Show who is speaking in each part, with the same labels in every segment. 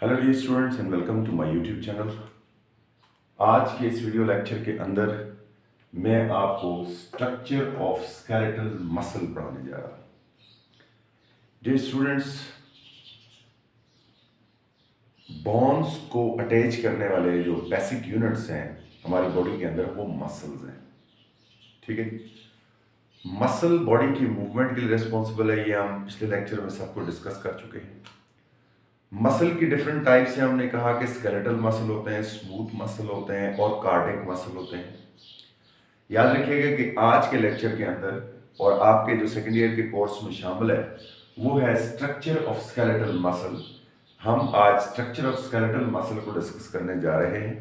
Speaker 1: Hello dear students and welcome to my YouTube channel. आज के इस वीडियो लेक्चर के अंदर मैं आपको स्ट्रक्चर ऑफ स्केलेटल मसल पढ़ाने जा रहा हूँ। डियर स्टूडेंट्स, बोन्स को अटैच करने वाले जो बेसिक यूनिट्स हैं हमारी बॉडी के अंदर वो मसल्स हैं। ठीक है, मसल बॉडी की मूवमेंट के लिए रिस्पॉन्सिबल है, ये हम पिछले लेक्चर में सबको डिस्कस कर चुके हैं। मसल की डिफरेंट टाइप्स हैं। हमने कहा कि स्केलेटल मसल होते हैं, स्मूथ मसल होते हैं और कार्डियक मसल होते हैं। याद रखिएगा कि आज के लेक्चर के अंदर और आपके जो सेकेंड ईयर के कोर्स में शामिल है वो है स्ट्रक्चर ऑफ स्केलेटल मसल। हम आज स्ट्रक्चर ऑफ स्केलेटल मसल को डिस्कस करने जा रहे हैं।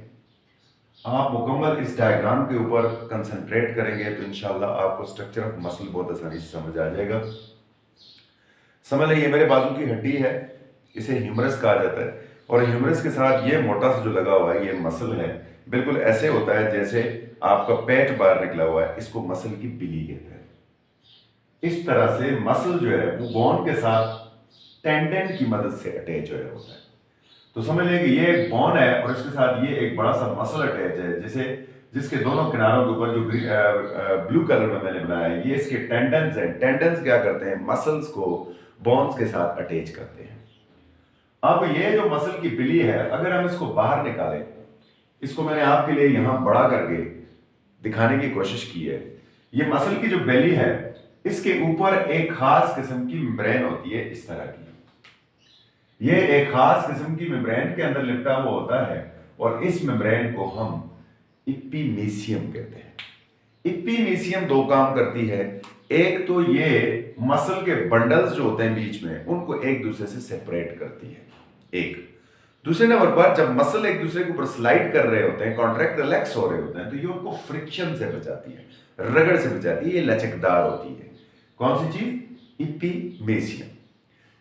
Speaker 1: आप मुकम्मल इस डायग्राम के ऊपर कंसंट्रेट करेंगे तो इंशाल्लाह आपको स्ट्रक्चर ऑफ मसल बहुत आसानी से समझ आ जाएगा। समझ लें, ये मेरे बाजू की हड्डी है, इसे ह्यूमरस कहा जाता है और ह्यूमरस के साथ ये मोटा सा जो लगा हुआ है ये मसल है। बिल्कुल ऐसे होता है जैसे आपका पेट बाहर निकला हुआ है, इसको मसल की बिली कहते हैं। इस तरह से मसल जो है वो बोन के साथ टेंडन की मदद से अटैच हो होता है। तो समझ लें कि ये एक बोन है और इसके साथ ये एक बड़ा सा मसल अटैच है, जैसे जिसके दोनों किनारों के ऊपर जो ब्लू कलर में मैंने बनाया है ये इसके टेंडन्स हैं। टेंडन्स क्या करते हैं? मसल्स को बोन्स के साथ अटैच करते हैं। अब ये जो मसल की बिली है, अगर हम इसको बाहर निकालें, इसको मैंने आपके लिए यहां बड़ा करके दिखाने की कोशिश की है। ये मसल की जो बेली है इसके ऊपर एक खास किस्म की मेम्ब्रेन होती है, इस तरह की। ये एक खास किस्म की मेम्ब्रेन के अंदर लिपटा हुआ होता है और इस मेम्ब्रेन को हम इपिमीशियम कहते हैं। इपिमीशियम दो काम करती है। एक तो ये मसल के बंडल्स जो होते हैं बीच में उनको एक दूसरे से सेपरेट करती है। एक दूसरे नंबर पर जब मसल एक दूसरे के ऊपर स्लाइड कर रहे होते हैं, कॉन्ट्रैक्ट रिलैक्स हो रहे होते हैं, तो ये उनको फ्रिक्शन से बचाती है, रगड़ से बचाती है, ये लचकदार होती है। कौन सी चीज? इपिमेशियम।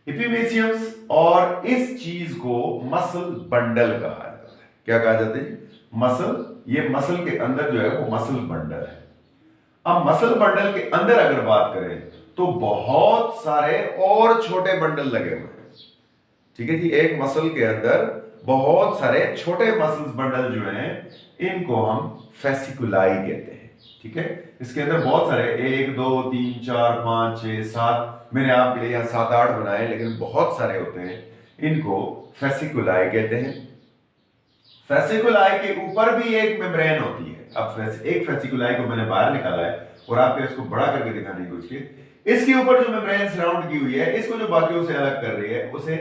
Speaker 1: इपिमेशियम्स और इस चीज को मसल बंडल कहा जाता है। क्या कहा जाता है? मसल, ये मसल के अंदर जो है वो मसल बंडल है। अब मसल बंडल के अंदर अगर बात करें तो बहुत सारे और छोटे बंडल लगे हुए हैं। ठीक है जी, एक मसल के अंदर बहुत सारे छोटे मसल्स बंडल जो हैं इनको हम फेसिकुलाई कहते हैं। ठीक है, इसके अंदर बहुत सारे 1 2 3 4 5 6 7, मैंने आपके लिए यहां 7 8 बनाए, लेकिन बहुत सारे होते हैं, इनको फेसिकुलाई कहते हैं। फेसिकुलाई के ऊपर भी एक मेम्ब्रेन होती है। अब एक फेसिकुलाई को मैंने बाहर निकाला है और आपको इसको बड़ा करके दिखाने की कोशिश की। इसके ऊपर जो मेम्ब्रेन सराउंड की हुई है, इसको जो बाकियों से अलग कर रही है उसे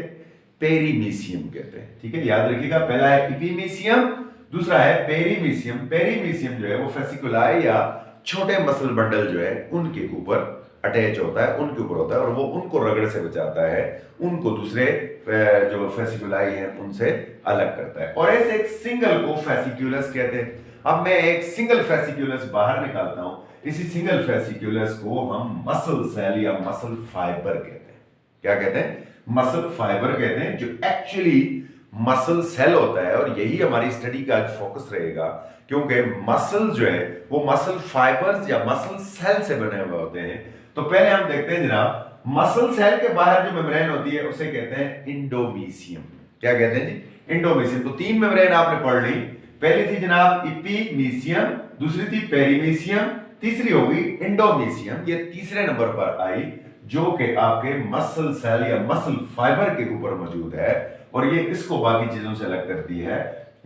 Speaker 1: पेरीमीशियम कहते हैं। ठीक है, याद रखिएगा, पहला है इपिमीशियम, दूसरा है पेरीमीशियम। पेरीमीशियम जो है वो फेसिकुलाई या छोटे मसल बंडल जो है उनके ऊपर अटैच होता है, उनके ऊपर होता है और वो उनको रगड़ से बचाता है, उनको दूसरे जो फेसिकुलाई हैं उनसे अलग करता है। और ऐसे एक सिंगल को फेसिक्यूलस कहते हैं। अब मैं एक सिंगल फेसिक्यूलस बाहर निकालता हूं, इसी सिंगल फेसिक्यूलस को हम मसल सेल या मसल फाइबर कहते हैं। क्या कहते हैं? मसल फाइबर कहते हैं, जो एक्चुअली मसल सेल होता है। और यही हमारी स्टडी का आज फोकस रहेगा, क्योंकि मसल जो है वो मसल फाइबर्स या मसल सेल से बने हुए होते हैं। तो पहले हम देखते हैं जनाब, मसल सेल के बाहर जो मेम्ब्रेन होती है उसे कहते हैं इंडोमीशियम। क्या कहते हैं जी? इंडोमीशियम। तो 3 मेम्ब्रेन आपने पढ़ ली। पहली थी जनाब इपिमीशियम, दूसरी थी पेरीमीशियम, तीसरी होगी इंडोमीशियम। ये तीसरे नंबर पर आई, जो कि आपके मसल सेल या मसल फाइबर के ऊपर मौजूद है और ये इसको बाकी चीजों से अलग करती है।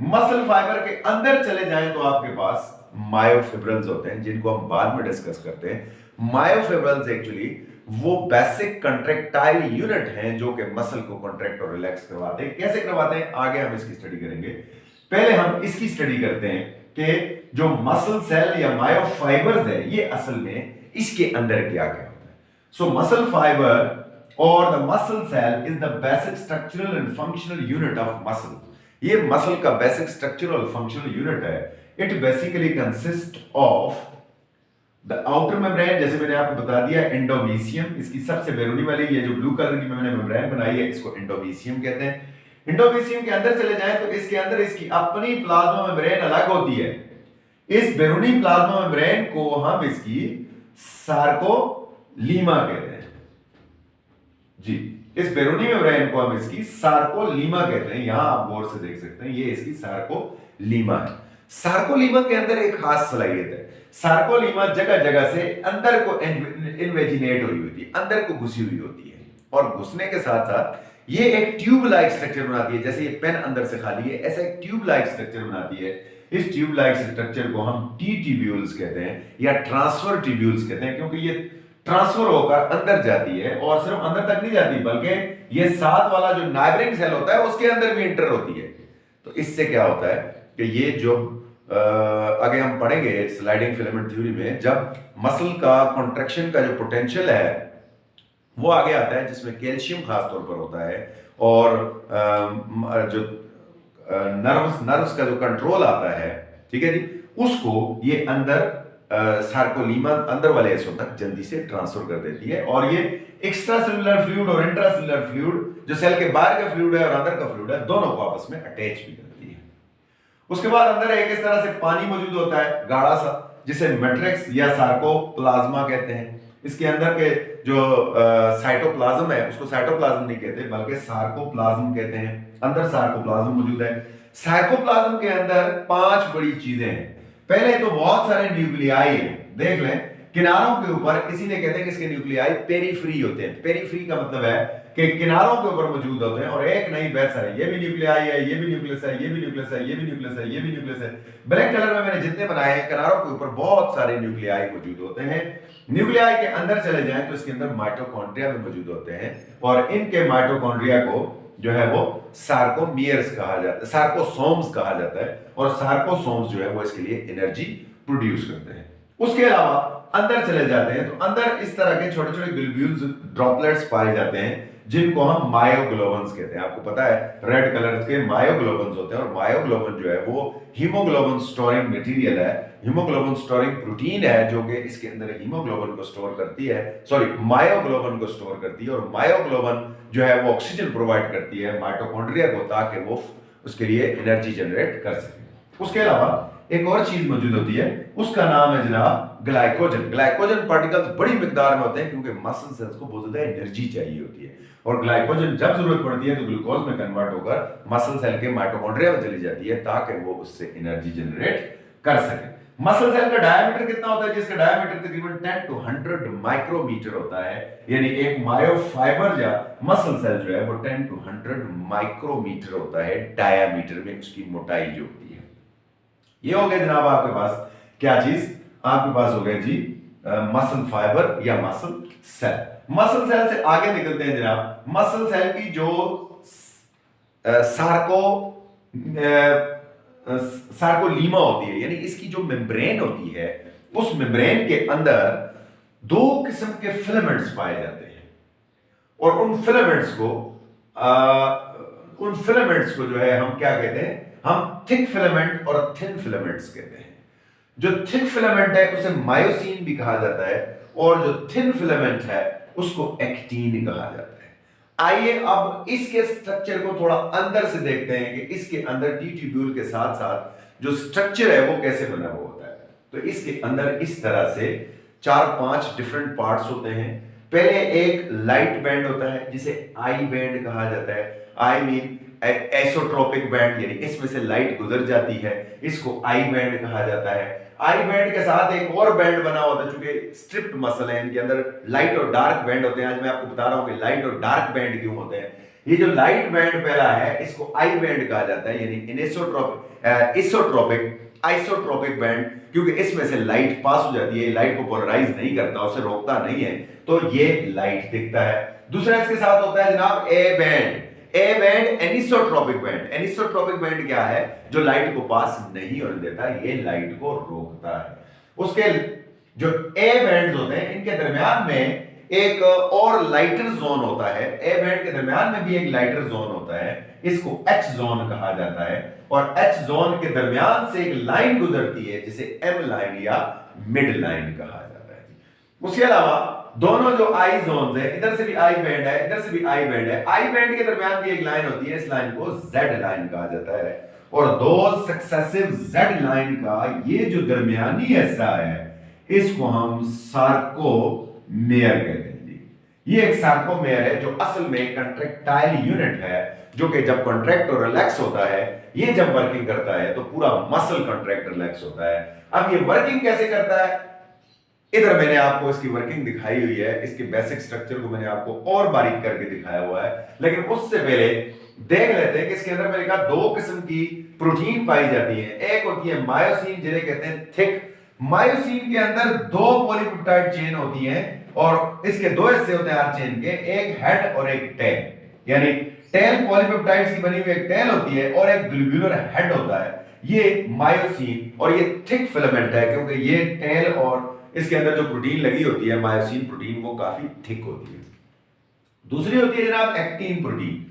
Speaker 1: मसल फाइबर के अंदर चले जाएं तो आपके पास मायोफिब्रिल्स होते हैं, जिनको हम बाद में डिस्कस करते हैं। मायोफिब्रिल्स एक्चुअली वो बेसिक कंट्रैक्टाइल यूनिट हैं जो कि मसल को कंट्रैक्ट और रिलैक्स करवाते हैं। कैसे करवाते हैं आगे हम इसकी स्टडी करेंगे। पहले हम इसकी स्टडी करते हैं कि जो मसल सेल या मायोफाइबर्स है ये असल में इसके अंदर क्या क्या। So muscle fiber or the muscle cell is the basic structural and functional unit of muscle. ये मसल का बेसिक स्ट्रक्चरल फंक्शनल यूनिट है। It basically consist of the outer membrane, जैसे मैंने आपको बता दिया एंडोमीशियम, इसकी सबसे बैरूनी वाली ये जो ब्लू कलर की मैंने मेम्ब्रेन बनाई है इसको एंडोमीशियम कहते हैं। एंडोमीशियम के अंदर चले जाएं तो इसके अंदर इसकी अपनी प्लाज्मा मेम्ब्रेन अलग होती है। इस बैरूनी प्लाज्मा मेम्ब्रेन को हम इसकी सार्को लीमा कहते हैं जी। इस बैरूनी मेम्ब्रेन को हम इसकी सार्कोलीमा कहते हैं। यहां आप गौर से देख सकते हैं, ये इसकी सार्कोलीमा है। सार्कोलीमा के अंदर एक खास सलाहियत है, सार्कोलीमा जगह जगह से अंदर को इन्वेजिनेट हुई होती है, अंदर को घुसी हुई होती है, और घुसने के साथ साथ ये एक ट्यूब लाइक स्ट्रक्चर बनाती है। जैसे ये पेन अंदर से खाली है, ऐसा एक ट्यूब लाइक स्ट्रक्चर बनाती है। इस ट्यूब लाइक स्ट्रक्चर को हम टी ट्यूब्यूल्स कहते हैं या ट्रांसफर ट्यूब्यूल्स कहते हैं, क्योंकि ये ट्रांसफर होकर अंदर जाती है, और सिर्फ अंदर तक नहीं जाती बल्कि ये साथ वाला जो नाइबरिंग सेल होता है उसके अंदर भी इंटर होती है। तो इससे क्या होता है कि ये जो आगे हम पढ़ेंगे स्लाइडिंग फिलामेंट थ्योरी में, जब मसल का कॉन्ट्रैक्शन का जो पोटेंशियल है वो आगे आता है, जिसमें कैल्शियम खास तौर पर होता है, और जो नर्व्स का जो कंट्रोल आता है, ठीक है जी, उसको ये अंदर सार्कोलीमा अंदर वाले हिस्सों तक जल्दी से ट्रांसफर कर देती है, और ये एक्स्ट्रा सेलुलर फ्लूइड और इंट्रा सेलुलर फ्लूइड, जो सेल के बाहर का फ्लूइड है और अंदर का फ्लूइड है, दोनों को आपस में अटैच भी करती है। उसके बाद अंदर एक इस तरह से पानी मौजूद होता है गाढ़ा सा, जिसे मैट्रिक्स या सार्कोप्लाज्मा कहते हैं। इसके अंदर के जो साइटोप्लाज्म है उसको साइटोप्लाज्म नहीं कहते बल्कि सार्कोप्लाज्म कहते हैं। अंदर सार्कोप्लाज्म मौजूद है। सार्कोप्लाज्म के अंदर 5 बड़ी चीजें हैं। पहले तो बहुत सारे न्यूक्लियाई हैं, देख लें किनारों के ऊपर, इसीलिए कहते हैं कि इसके न्यूक्लियाई पेरीफ्री होते हैं। पेरीफ्री का मतलब है कि किनारों के ऊपर मौजूद होते हैं, और एक नहीं बहुत सारे, ये भी न्यूक्लियाई है, ये भी न्यूक्लियस है, ये भी न्यूक्लियस है, ये भी न्यूक्लियस है, ये भी न्यूक्लियस है। ब्लैक कलर में मैंने जितने बनाए हैं, किनारों के ऊपर बहुत सारे न्यूक्लियाई मौजूद होते हैं। न्यूक्लियाई के अंदर चले जाएं तो इसके अंदर माइटोकॉन्ड्रिया भी मौजूद होते हैं, और इनके माइटोकॉन्ड्रिया को जो है वो सार्कोमियर्स कहा जाता है, सार्कोसोम्स कहा जाता है, और सार्कोसोम्स जो है वो इसके लिए एनर्जी प्रोड्यूस करते हैं। उसके अलावा अंदर चले जाते हैं तो अंदर इस तरह के छोटे छोटे ग्लोब्यूल्स, ड्रॉपलेट्स पाए जाते हैं, जिनको हम मायोग्लोबन्स कहते हैं। आपको पता है रेड कलर के मायोग्लोबन्स होते हैं, और मायोग्लोबन जो है वो हीमोग्लोबिन स्टोरिंग मटेरियल है, हीमोग्लोबिन स्टोरिंग प्रोटीन है, जो कि इसके अंदर हीमोग्लोबिन को स्टोर करती है, सॉरी मायोग्लोबिन को स्टोर करती है, और मायोग्लोबिन जो है वो ऑक्सीजन प्रोवाइड करती है माइटोकॉन्ड्रिया को, ताकि वो उसके लिए एनर्जी जनरेट कर सके। उसके अलावा एक और चीज मौजूद होती है, उसका नाम है जनाब ग्लाइकोजन। ग्लाइकोजन पार्टिकल्स बड़ी मिकदार में होते हैं, क्योंकि मसल सेल्स को बहुत ज्यादा एनर्जी चाहिए होती है, और ग्लाइकोजन जब जरूरत पड़ती है तो ग्लूकोज में कन्वर्ट होकर मसल सेल के माइटोकॉन्ड्रिया में चली जाती है, ताकि वो उससे एनर्जी जनरेट कर सके। मसल सेल का डायमीटर कितना होता है? जिसका डायमीटर तकरीबन 10 to 100 माइक्रोमीटर होता है, यानी एक मायोफाइबर या मसल सेल जो है वो 10 to 100 माइक्रोमीटर होता है डायामीटर में, उसकी मोटाई जो होती है। ये हो गया जनाब आपके पास क्या चीज, आपके पास हो गया जी मसल फाइबर या मसल सेल। मसल सेल से आगे निकलते हैं जनाब। मसल सेल की जो सार्कोलीमा होती है, यानी इसकी जो मेम्ब्रेन होती है, उस मेम्ब्रेन के अंदर 2 किस्म के फिलामेंट्स पाए जाते हैं, और उन फिलामेंट्स को जो है हम क्या कहते हैं? हम थिक फिलामेंट और थिन फिलामेंट्स कहते हैं। जो थिक फिलामेंट है उसे मायोसिन भी कहा जाता है, और जो थिन फिलामेंट है उसको एक्टिन कहा जाता है। आइए अब इसके स्ट्रक्चर को थोड़ा अंदर से देखते हैं कि इसके अंदर टी ट्यूब्यूल के साथ साथ जो स्ट्रक्चर है वो कैसे बना हुआ होता है। तो इसके अंदर इस तरह से 4-5 डिफरेंट पार्ट्स होते हैं। पहले एक लाइट बैंड होता है जिसे आई बैंड कहा जाता है। आई मीन एसोट्रोपिक बैंड, यानी इसमें से लाइट गुजर जाती है, इसको आई बैंड कहा जाता है। आई बैंड के साथ एक और बैंड बना होता है, चूंकि स्ट्रिप्ड मसल है, इनके अंदर लाइट और डार्क बैंड होते हैं। आज मैं आपको बता रहा हूं कि लाइट और डार्क बैंड क्यों होते हैं। ये जो लाइट बैंड पहला है इसको आई बैंड कहा जाता है, यानी आइसोट्रोपिक बैंड, क्योंकि इसमें से लाइट पास हो जाती है, लाइट को पोलराइज नहीं करता, उसे रोकता नहीं है, तो ये लाइट दिखता है। दूसरा इसके साथ होता है जनाब A band. A band anisotropic band. Anisotropic band क्या है? जो लाइट को पास नहीं होने देता, ये लाइट को रोकता है। उसके जो ए बैंड्स होते हैं इनके दरमियान में एक और लाइटर जोन होता है। ए बैंड के दरमियान में भी एक लाइटर जोन होता है, इसको एच जोन कहा जाता है, और एच जोन के दरमियान से एक लाइन गुजरती है जिसे एम लाइन या मिड लाइन कहा जाता है। उसके अलावा दोनों जो आई जोन्स है, इधर से भी आई बैंड है, इधर से भी आई बैंड है, आई बैंड के दरमियान भी एक लाइन होती है, इस लाइन को जेड लाइन कहा जाता है, और 2 सक्सेसिव जेड लाइन का ये जो दरमियानी हिस्सा है इसको हम सार्कोमेयर कहते हैं जी। ये एक सार्कोमेयर है जो असल में कंट्रेक्टाइल यूनिट है, जो कि जब कॉन्ट्रैक्ट और रिलैक्स होता है, ये जब वर्किंग करता है तो पूरा मसल कॉन्ट्रैक्ट रिलैक्स होता है। अब ये वर्किंग कैसे करता है, इधर मैंने आपको इसकी वर्किंग दिखाई हुई है, इसके बेसिक स्ट्रक्चर को मैंने आपको और बारीक करके दिखाया हुआ है। लेकिन उससे पहले देख लेते हैं कि इसके अंदर मैंने कहा दो किस्म की प्रोटीन पाई जाती है। एक होती है मायोसिन, जिन्हें कहते हैं थिक। मायोसिन के अंदर दो पॉलीपेप्टाइड चेन होती है और इसके दो हिस्से होते हैं हर चेन के, एक हेड और एक टेल। यानी टेल पॉलीपेप्टाइड्स की बनी हुई एक टेल होती है और एक ग्लोब्यूलर हेड होता है। ये मायोसिन और ये थिक फिलामेंट है, क्योंकि ये टेल और इसके अंदर जो प्रोटीन लगी होती है मायोसिन प्रोटीन, वो काफी थिक होती है। दूसरी होती है जनाब एक्टिन प्रोटीन।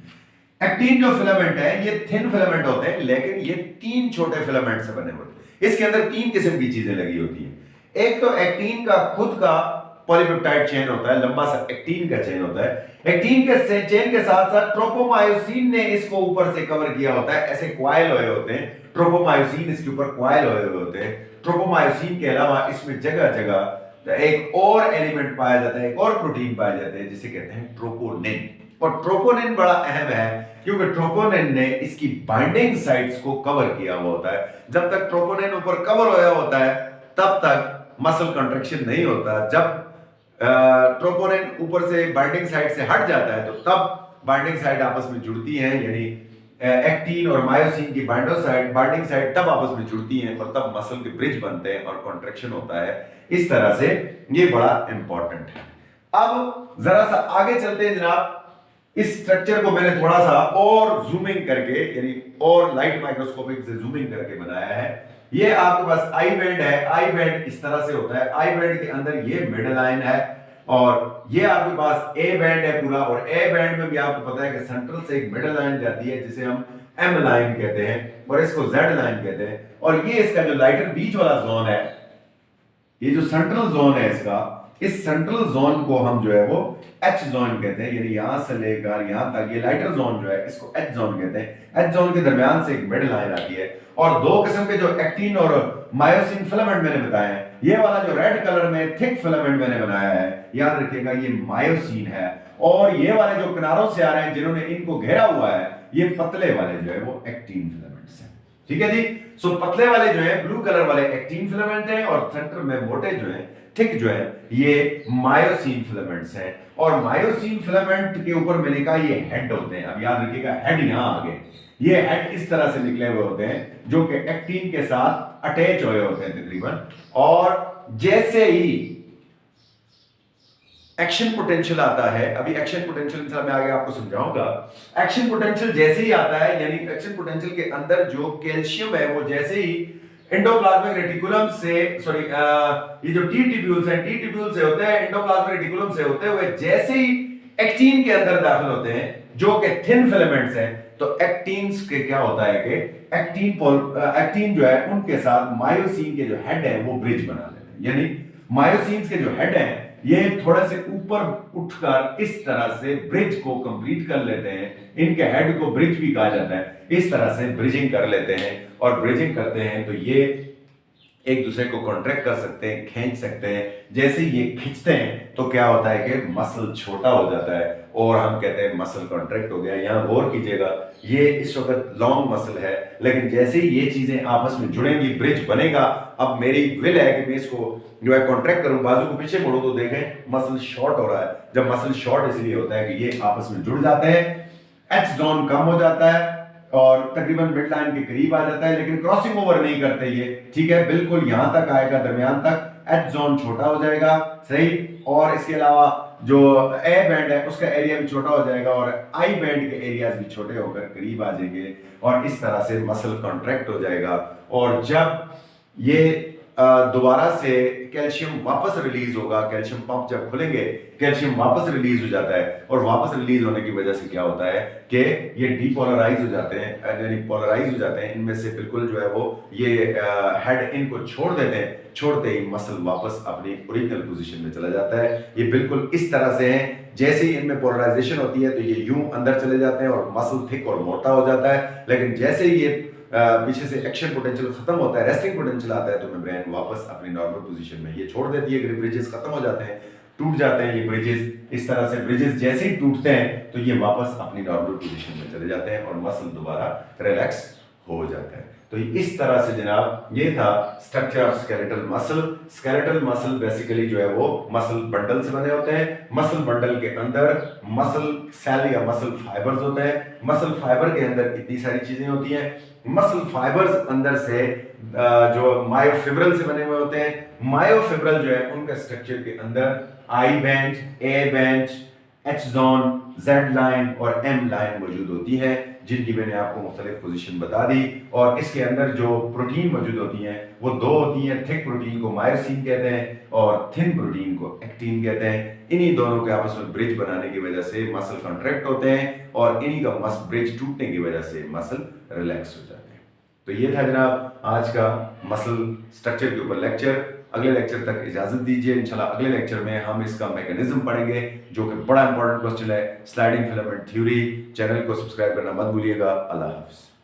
Speaker 1: एक्टिन जो फिलामेंट है ये थिन फिलामेंट होते हैं, लेकिन ये तीन छोटे फिलामेंट से बने होते हैं। इसके अंदर तीन किस्म की चीजें लगी होती हैं। एक तो एक्टिन का खुद का पॉलीपेप्टाइड चेन होता है, लंबा सा एक्टिन का चेन होता है। एक्टिन के चेन के साथ साथ ट्रोपोमायोसिन ने इसको ऊपर से कवर किया होता है, ऐसे क्वाइल हुए होते हैं। ट्रोपोमायोसिन इसके ऊपर क्वाइल हुए होते हैं। ट्रोपोमायोसिन के अलावा इसमें जगह जगह एक और एलिमेंट पाया जाता है, एक और प्रोटीन पाया जाता है, जिसे कहते हैं ट्रोपोनिन। और ट्रोपोनिन बड़ा अहम है, क्योंकि ट्रोपोनिन ने इसकी बाइंडिंग साइट्स को कवर किया हुआ होता है। जब तक ट्रोपोनिन ऊपर कवर होया होता है तब तक मसल कंट्रैक्शन नहीं होता। जब ट्रोपोनिन ऊपर से बाइंडिंग साइट से हट जाता है तो तब बाइंडिंग साइट आपस में जुड़ती हैं, यानी एक्टिन और मायोसिन की बाइंडिंग साइट तब आपस में जुड़ती हैं और तब मसल के ब्रिज बनते हैं और कॉन्ट्रैक्शन होता है। इस तरह से ये बड़ा इंपॉर्टेंट है। अब जरा सा आगे चलते हैं जनाब। इस स्ट्रक्चर को मैंने थोड़ा सा और जूमिंग करके, यानी और लाइट माइक्रोस्कोपिक से जूमिंग करके बनाया है। ये आपके पास आई बैंड है। आई बैंड इस तरह से होता है। आई बैंड के अंदर ये मिड लाइन है और ये आपके पास ए बैंड है पूरा। और ए बैंड में भी आपको पता है कि सेंट्रल से एक मिड लाइन जाती है जिसे हम एम लाइन कहते हैं और इसको जेड लाइन कहते हैं। और ये इसका जो लाइटर बीच वाला जोन है, ये जो सेंट्रल जोन है इसका, इस सेंट्रल जोन को हम जो है वो एच जोन कहते हैं। यानी यहां से लेकर यहां तक ये लाइटर जोन जो है इसको एच जोन कहते हैं। एच जोन के दरमियान से एक मिड लाइन आती है। और दो किस्म के जो एक्टिन और मायोसिन फिलामेंट मैंने बताए हैं, ये वाला जो रेड कलर में थिक फिलामेंट मैंने बनाया है, याद रखिएगा ये मायोसिन है। और ये वाले जो किनारों से आ रहे हैं जिन्होंने इनको घेरा हुआ है, ये पतले वाले जो है वो एक्टिन फिलामेंट्स हैं। ठीक है जी। सो पतले वाले जो है ब्लू कलर वाले एक्टिन फिलामेंट हैं और सेंटर में मोटे जो है थिक जो है ये मायोसिन फिलामेंट्स हैं। और मायोसिन फिलामेंट के ऊपर मैंने कहा ये हेड होते हैं। अब याद रखिएगा हेड यहां आ गए। ये हेड इस तरह से निकले हुए होते हैं जो कि एक्टिन के साथ अटैच हुए होते हैं तकरीबन। और जैसे ही एक्शन पोटेंशियल आता है, अभी एक्शन पोटेंशियल मैं आगे आपको समझाऊंगा। एक्शन पोटेंशियल जैसे ही आता है, यानी एक्शन पोटेंशियल के अंदर जो कैल्शियम है वो जैसे ही एंडोप्लाज्मिक रेटिकुलम से ये जो टी ट्यूब्यूल्स हैं, टी ट्यूब्यूल से होते हैं एंडोप्लाज्मिक रेटिकुलम से होते हुए जैसे ही एक्टिन के अंदर दाखिल होते हैं जो कि थिन फिलामेंट्स हैं, तो एक्टिन्स के क्या होता है कि एक्टिन जो है उनके साथ मायोसिन के जो हेड है वो ब्रिज बना लेते हैं। यानी मायोसिन के जो हेड है ये थोड़े से ऊपर उठकर इस तरह से ब्रिज को कंप्लीट कर लेते हैं। इनके हेड को ब्रिज भी कहा जाता है। इस तरह से ब्रिजिंग कर लेते हैं और ब्रिजिंग करते हैं तो ये एक दूसरे को कॉन्ट्रैक्ट कर सकते हैं, खींच सकते हैं। जैसे ये खींचते हैं तो क्या होता है कि मसल छोटा हो जाता है और हम कहते हैं मसल कॉन्ट्रैक्ट हो गया। यहाँ गौर कीजिएगा, ये इस वक्त लॉन्ग मसल है, लेकिन जैसे ही ये चीजें आपस में जुड़ेंगी ब्रिज बनेगा। अब मेरी विल है कि मैं इसको जो है कॉन्ट्रैक्ट करूं, बाजू को पीछे मोड़ू तो देखें मसल शॉर्ट हो रहा है। जब मसल शॉर्ट इसलिए होता है कि ये आपस में जुड़ जाते हैं, एच जोन कम हो जाता है और तकरीबन मिड लाइन के करीब आ जाता है, लेकिन क्रॉसिंग ओवर नहीं करते ये। ठीक है, बिल्कुल यहां तक आएगा, दरमियान तक एच जोन छोटा हो जाएगा, सही। और इसके अलावा जो ए बैंड है उसका एरिया भी छोटा हो जाएगा और आई बैंड के एरियाज भी छोटे होकर करीब आ जाएंगे और इस तरह से मसल कॉन्ट्रैक्ट हो जाएगा। और जब ये दोबारा से कैल्शियम वापस रिलीज होगा, कैल्शियम पंप जब खुलेंगे कैल्शियम वापस रिलीज हो जाता है और वापस रिलीज होने की वजह से क्या होता है कि ये डीपोलराइज हो जाते हैं, यानी पोलराइज हो जाते हैं। इनमें से बिल्कुल जो है वो ये हेड इनको छोड़ देते हैं, छोड़ते ही मसल वापस अपनी ओरिजिनल पोजीशन में चला जाता है। ये बिल्कुल इस तरह से है, जैसे ही इनमें पोलराइजेशन होती है तो ये यूं अंदर चले जाते हैं और मसल थिक और मोटा हो जाता है। लेकिन जैसे ही ये पीछे से एक्शन पोटेंशियल खत्म होता है, रेस्टिंग पोटेंशियल आता है, तो मेम्ब्रेन वापस अपनी नॉर्मल पोजीशन में ये छोड़ देती है, ब्रिजेस खत्म हो जाते हैं। टूट जाते हैं ये ब्रिजेस। इस तरह से ब्रिजेस जैसे ही टूटते हैं तो ये वापस अपनी नॉर्मल पोजीशन में चले जाते हैं और मसल दोबारा रिलैक्स हो जाता है। तो इस तरह से जनाब ये था structure of skeletal muscle. Skeletal muscle basically जो है वो मसल बंडल से बने होते हैं। मसल बंडल के अंदर मसल सेल या मसल फाइबर्स होते हैं। मसल फाइबर के अंदर इतनी सारी चीजें होती हैं। मसल फाइबर्स अंदर से जो मायोफिब्रल से बने हुए होते हैं। मायोफिब्रल जो है उनका स्ट्रक्चर के अंदर I band, A band, H zone, Z line और एम लाइन मौजूद होती है, जिनकी मैंने आपको मुख्तलिफ पोजीशन बता दी। और इसके अंदर जो प्रोटीन मौजूद होती हैं वो दो होती हैं। थिक प्रोटीन को मायोसिन कहते हैं और थिन प्रोटीन को एक्टिन कहते हैं। इन्हीं दोनों के आपस में ब्रिज बनाने की वजह से मसल कॉन्ट्रैक्ट होते हैं और इन्हीं का ब्रिज टूटने की वजह से मसल रिलैक्स हो जाते हैं। तो ये था जनाब आज का मसल स्ट्रक्चर के ऊपर लेक्चर। अगले लेक्चर तक इजाजत दीजिए। इंशाल्लाह अगले लेक्चर में हम इसका मैकेनिज्म पढ़ेंगे, जो कि बड़ा इंपॉर्टेंट क्वेश्चन है, स्लाइडिंग फिलामेंट थ्योरी। चैनल को सब्सक्राइब करना मत भूलिएगा। अल्लाह हाफिज़।